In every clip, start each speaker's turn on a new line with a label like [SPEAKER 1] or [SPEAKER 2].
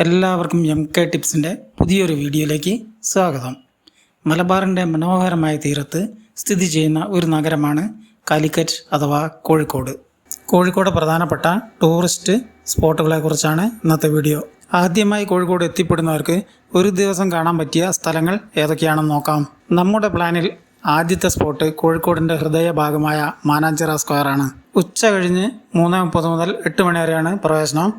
[SPEAKER 1] എല്ലാവർക്കും MK ടിപ്സിൻ്റെ പുതിയൊരു വീഡിയോയിലേക്ക് സ്വാഗതം. മലബാറിൻ്റെ മനോഹരമായ തീരത്ത് സ്ഥിതി ചെയ്യുന്ന ഒരു നഗരമാണ് കാലിക്കറ്റ് അഥവാ കോഴിക്കോട്. കോഴിക്കോട് പ്രധാനപ്പെട്ട ടൂറിസ്റ്റ് സ്പോട്ടുകളെക്കുറിച്ചാണ് ഇന്നത്തെ വീഡിയോ. ആദ്യമായി കോഴിക്കോട് എത്തിപ്പെടുന്നവർക്ക് ഒരു ദിവസം കാണാൻ പറ്റിയ സ്ഥലങ്ങൾ ഏതൊക്കെയാണെന്ന് നോക്കാം. നമ്മുടെ പ്ലാനിൽ ആദ്യത്തെ സ്പോട്ട് കോഴിക്കോടിൻ്റെ ഹൃദയഭാഗമായ മാനാഞ്ചിറ സ്ക്വയറാണ്. ഉച്ച കഴിഞ്ഞ് 3:30 മുതൽ 8 മണി വരെയാണ് പ്രവേശനം.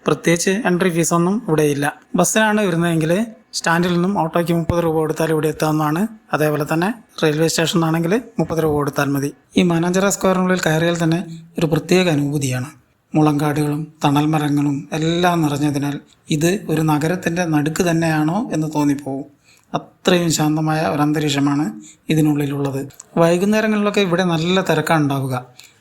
[SPEAKER 1] പ്രത്യേകിച്ച് എൻട്രി ഫീസൊന്നും ഇവിടെയില്ല. ബസ്സിനാണ് വരുന്നതെങ്കിൽ സ്റ്റാൻഡിൽ നിന്നും ഓട്ടോയ്ക്ക് 30 രൂപ കൊടുത്താൽ ഇവിടെ എത്താവുന്നതാണ്. അതേപോലെ തന്നെ റെയിൽവേ സ്റ്റേഷനിലാണെങ്കിൽ 30 രൂപ കൊടുത്താൽ മതി. ഈ മാനാഞ്ചിറ സ്ക്വയറിനുള്ളിൽ കയറിയാൽ തന്നെ ഒരു പ്രത്യേക അനുഭൂതിയാണ്. മുളങ്കാടുകളും തണൽ മരങ്ങളും എല്ലാം നിറഞ്ഞതിനാൽ ഇത് ഒരു നഗരത്തിൻ്റെ നടുക്ക് തന്നെയാണോ എന്ന് തോന്നിപ്പോവും. അത്രയും ശാന്തമായ ഒരു അന്തരീക്ഷമാണ് ഇതിനുള്ളിലുള്ളത്. വൈകുന്നേരങ്ങളിലൊക്കെ ഇവിടെ നല്ല തിരക്കാണ് ഉണ്ടാവുക.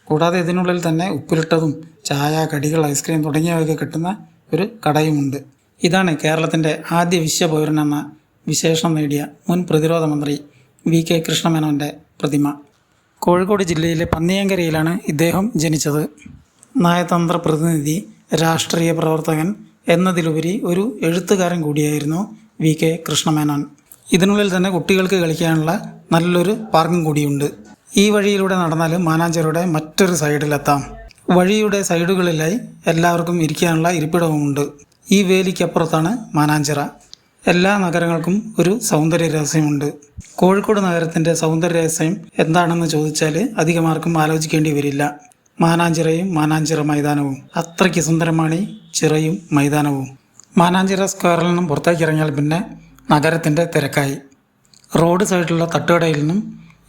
[SPEAKER 1] കൂടാതെ ഇതിനുള്ളിൽ തന്നെ ഉപ്പിലിട്ടതും ചായ, കടികൾ, ഐസ്ക്രീം തുടങ്ങിയവയൊക്കെ കിട്ടുന്ന ഒരു കടയുമുണ്ട്. ഇതാണ് കേരളത്തിൻ്റെ ആദ്യ വിശ്വപൗരൻ എന്ന വിശേഷണം നേടിയ മുൻ പ്രതിരോധ മന്ത്രി VK കൃഷ്ണമേനോൻ്റെ പ്രതിമ. കോഴിക്കോട് ജില്ലയിലെ പന്നിയങ്കരയിലാണ് ഇദ്ദേഹം ജനിച്ചത്. നയതന്ത്ര പ്രതിനിധി, രാഷ്ട്രീയ പ്രവർത്തകൻ എന്നതിലുപരി ഒരു എഴുത്തുകാരൻ കൂടിയായിരുന്നു VK കൃഷ്ണമേനോൻ. ഇതിനുള്ളിൽ തന്നെ കുട്ടികൾക്ക് കളിക്കാനുള്ള നല്ലൊരു പാർക്കിംഗ് കൂടിയുണ്ട്. ഈ വഴിയിലൂടെ നടന്നാൽ മാനാഞ്ചിറയുടെ മറ്റൊരു സൈഡിലെത്താം. വഴിയുടെ സൈഡുകളിലായി എല്ലാവർക്കും ഇരിക്കാനുള്ള ഇരിപ്പിടവുമുണ്ട്. ഈ വേലിക്കപ്പുറത്താണ് മാനാഞ്ചിറ. എല്ലാ നഗരങ്ങൾക്കും ഒരു സൗന്ദര്യ രഹസ്യമുണ്ട്. കോഴിക്കോട് നഗരത്തിൻ്റെ സൗന്ദര്യ രഹസ്യം എന്താണെന്ന് ചോദിച്ചാൽ അധികമാർക്കും ആലോചിക്കേണ്ടി വരില്ല. മാനാഞ്ചിറയും മാനാഞ്ചിറ മൈതാനവും. അത്രയ്ക്ക് സുന്ദരമാണ് ഈ ചിറയും മൈതാനവും. മാനാഞ്ചിറ സ്ക്വയറിൽ നിന്നും പുറത്തേക്ക് ഇറങ്ങിയാൽ പിന്നെ നഗരത്തിൻ്റെ തിരക്കായി. റോഡ് സൈഡിലുള്ള തട്ടുകടയിൽ നിന്നും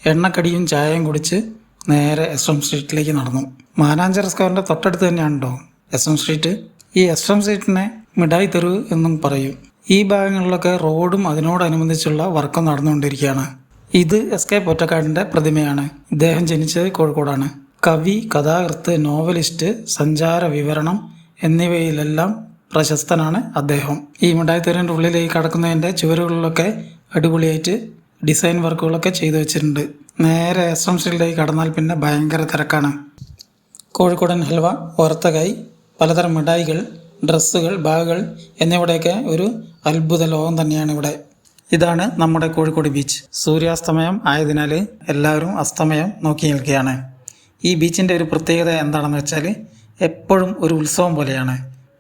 [SPEAKER 1] എണ്ണക്കടിയും ചായയും കുടിച്ച് നേരെ SM സ്ട്രീറ്റിലേക്ക് നടന്നു. മാനാഞ്ചിറ സ്ക്വയറിൻ്റെ തൊട്ടടുത്ത് തന്നെയാണ് കേട്ടോ SM സ്ട്രീറ്റ്. ഈ SM സ്ട്രീറ്റിനെ മിഠായി തെരുവ് എന്നും പറയും. ഈ ഭാഗങ്ങളിലൊക്കെ റോഡും അതിനോടനുബന്ധിച്ചുള്ള വർക്കും നടന്നുകൊണ്ടിരിക്കുകയാണ്. ഇത് SK പൊറ്റക്കാടിൻ്റെ പ്രതിമയാണ്. ഇദ്ദേഹം ജനിച്ചത് കോഴിക്കോടാണ്. കവി, കഥാകൃത്ത്, നോവലിസ്റ്റ്, സഞ്ചാര വിവരണം എന്നിവയിലെല്ലാം പ്രശസ്തനാണ് അദ്ദേഹം. ഈ മിഠായി തെരുവിൻ്റെ ഉള്ളിലേക്ക് കടക്കുന്നതിൻ്റെ ചുവരുകളിലൊക്കെ അടിപൊളിയായിട്ട് ഡിസൈൻ വർക്കുകളൊക്കെ ചെയ്തു വെച്ചിട്ടുണ്ട്. നേരെ SM സ്ട്രീറ്റിലേക്ക് കടന്നാൽ പിന്നെ ഭയങ്കര തിരക്കാണ്. കോഴിക്കോടൻ ഹൽവ, വറുത്തകായ്, പലതരം മിഠായികൾ, ഡ്രസ്സുകൾ, ബാഗുകൾ എന്നിവയുടെയൊക്കെ ഒരു അത്ഭുത ലോകം തന്നെയാണ് ഇവിടെ. ഇതാണ് നമ്മുടെ കോഴിക്കോട് ബീച്ച്. സൂര്യാസ്തമയം ആയതിനാൽ എല്ലാവരും അസ്തമയം നോക്കി നിൽക്കുകയാണ്. ഈ ബീച്ചിൻ്റെ ഒരു പ്രത്യേകത എന്താണെന്ന് വെച്ചാൽ എപ്പോഴും ഒരു ഉത്സവം പോലെയാണ്.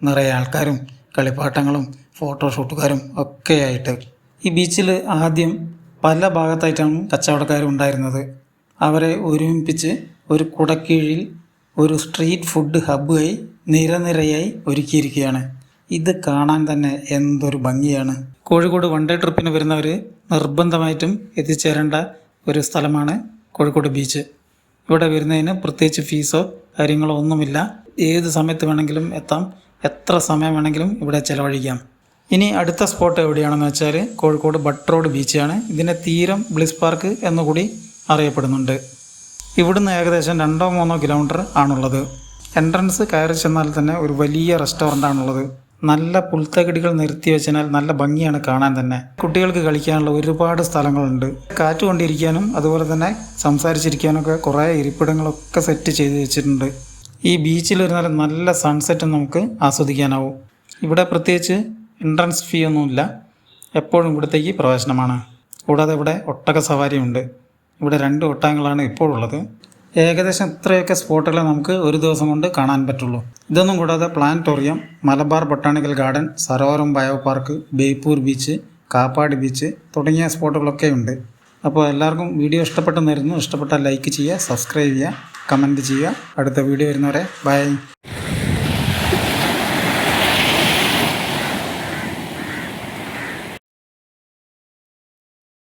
[SPEAKER 1] നിറയെ ആൾക്കാരും കളിപ്പാട്ടങ്ങളും ഫോട്ടോഷൂട്ടുകാരും ഒക്കെയായിട്ട്. ഈ ബീച്ചിൽ ആദ്യം പല ഭാഗത്തായിട്ടാണ് കച്ചവടക്കാരും ഉണ്ടായിരുന്നത്. അവരെ ഒരുമിപ്പിച്ച് ഒരു കുടക്കീഴിൽ ഒരു സ്ട്രീറ്റ് ഫുഡ് ഹബ്ബായി നിരനിരയായി ഒരുക്കിയിരിക്കുകയാണ്. ഇത് കാണാൻ തന്നെ എന്തൊരു ഭംഗിയാണ്. കോഴിക്കോട് വൺ ഡേ ട്രിപ്പിന് വരുന്നവർ നിർബന്ധമായിട്ടും എത്തിച്ചേരേണ്ട ഒരു സ്ഥലമാണ് കോഴിക്കോട് ബീച്ച്. ഇവിടെ വരുന്നതിന് പ്രത്യേകിച്ച് ഫീസോ കാര്യങ്ങളോ ഒന്നുമില്ല. ഏത് സമയത്ത് വേണമെങ്കിലും എത്താം. എത്ര സമയം വേണമെങ്കിലും ഇവിടെ ചിലവഴിക്കാം. ഇനി അടുത്ത സ്പോട്ട് എവിടെയാണെന്ന് വെച്ചാൽ കോഴിക്കോട് ബട്ട് റോഡ് ബീച്ചാണ്. ഇതിൻ്റെ തീരം ബ്ലിസ് പാർക്ക് എന്നുകൂടി അറിയപ്പെടുന്നുണ്ട്. ഇവിടുന്ന് ഏകദേശം 2-3 കിലോമീറ്റർ ആണുള്ളത്. എൻട്രൻസ് കയറി ചെന്നാൽ തന്നെ ഒരു വലിയ റെസ്റ്റോറൻ്റാണുള്ളത്. നല്ല പുൽത്തകിടികൾ നിരത്തി വെച്ചാൽ നല്ല ഭംഗിയാണ് കാണാൻ തന്നെ. കുട്ടികൾക്ക് കളിക്കാനുള്ള ഒരുപാട് സ്ഥലങ്ങളുണ്ട്. കാറ്റ് കൊണ്ടിരിക്കാനും അതുപോലെ തന്നെ സംസാരിച്ചിരിക്കാനൊക്കെ കുറേ ഇരിപ്പിടങ്ങളൊക്കെ സെറ്റ് ചെയ്ത് വെച്ചിട്ടുണ്ട്. ഈ ബീച്ചിൽ വരുന്നാൽ നല്ല സൺസെറ്റ് നമുക്ക് ആസ്വദിക്കാനാവും. ഇവിടെ പ്രത്യേകിച്ച് എൻട്രൻസ് ഫീ ഒന്നുമില്ല. എപ്പോഴും ഇവിടത്തേക്ക് പ്രവേശനമാണ്. കൂടാതെ ഇവിടെ ഒട്ടക സവാരിയുണ്ട്. ഇവിടെ 2 ഒട്ടകങ്ങളാണ് ഇപ്പോഴുള്ളത്. ഏകദേശം ഇത്രയൊക്കെ സ്പോട്ടുകളെ നമുക്ക് ഒരു ദിവസം കൊണ്ട് കാണാൻ പറ്റുള്ളൂ. ഇതൊന്നും കൂടാതെ planetarium, Malabar botanical garden, Sarovaram bio park, Beypore beach, Kappad beach തുടങ്ങിയ സ്പോട്ടുകളൊക്കെ ഉണ്ട്. അപ്പോൾ എല്ലാവർക്കും വീഡിയോ ഇഷ്ടപ്പെട്ടെന്നായിരുന്നു. ഇഷ്ടപ്പെട്ടാൽ ലൈക്ക് ചെയ്യുക, സബ്സ്ക്രൈബ് ചെയ്യുക, കമൻറ്റ് ചെയ്യുക. അടുത്ത വീഡിയോ വരുന്നവരെ ബൈ.